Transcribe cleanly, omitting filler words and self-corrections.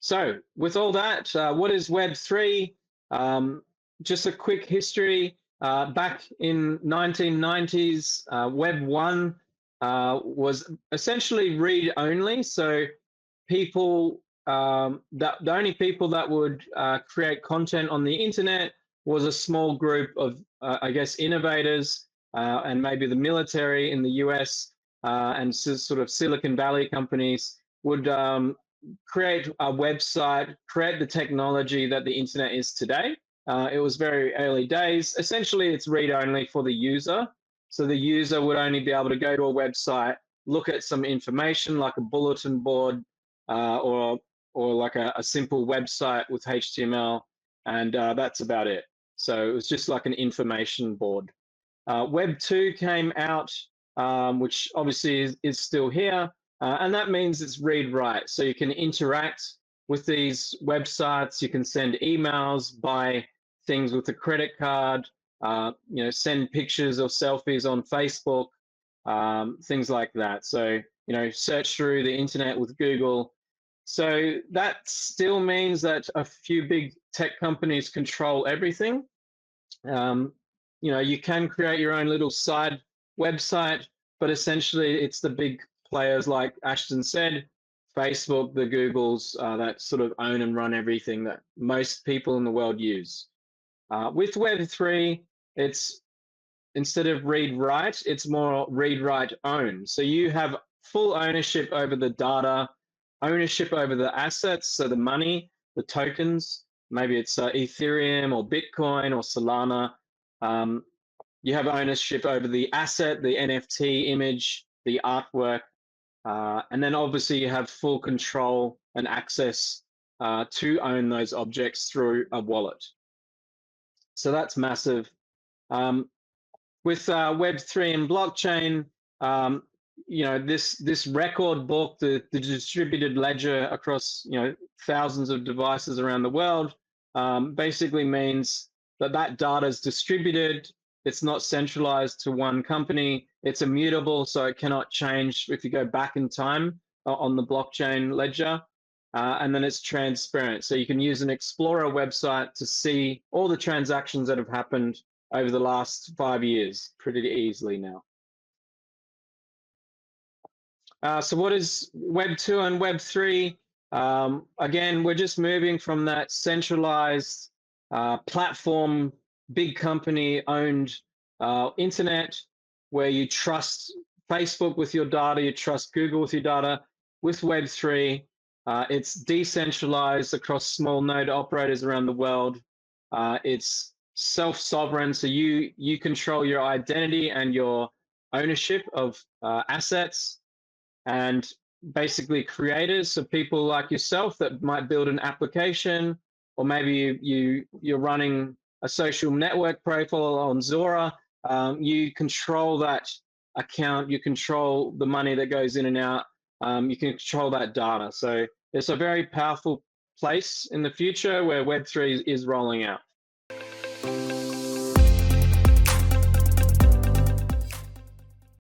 So with all that, what is Web3? Just a quick history. Back in 1990s, Web 1 was essentially read-only. So people, the only people that would create content on the internet was a small group of, I guess, innovators and maybe the military in the US and sort of Silicon Valley companies would create a website, create the technology that the internet is today. It was very early days. Essentially, it's read-only for the user. So the user would only be able to go to a website, look at some information like a bulletin board or like a simple website with HTML, and that's about it. So it was just like an information board. Web 2 came out, which obviously is still here, and that means it's read-write. So you can interact with these websites, you can send emails, buy things with a credit card, send pictures or selfies on Facebook, things like that. So, search through the internet with Google. So that still means that a few big tech companies control everything. You can create your own little side website, but essentially it's the big players like Ashton said, Facebook, the Googles that sort of own and run everything that most people in the world use. With Web3, it's instead of read-write, it's more read-write-own. So you have full ownership over the data, ownership over the assets, so the money, the tokens, maybe it's Ethereum or Bitcoin or Solana. You have ownership over the asset, the NFT image, the artwork, and then obviously you have full control and access to own those objects through a wallet. So that's massive. With Web3 and blockchain, this record book, the distributed ledger across thousands of devices around the world, basically means that data is distributed. It's not centralized to one company. It's immutable, so it cannot change if you go back in time on the blockchain ledger. And then it's transparent. So you can use an Explorer website to see all the transactions that have happened over the last 5 years pretty easily now. So what is Web 2 and Web 3? Again, we're just moving from that centralized platform, big company owned internet where you trust Facebook with your data, you trust Google with your data. With Web 3, it's decentralized across small node operators around the world. It's self-sovereign, so you control your identity and your ownership of assets, and basically creators, so people like yourself that might build an application, or maybe you're running a social network profile on Zora. You control that account, you control the money that goes in and out, you can control that data. So it's a very powerful place in the future where Web3 is rolling out.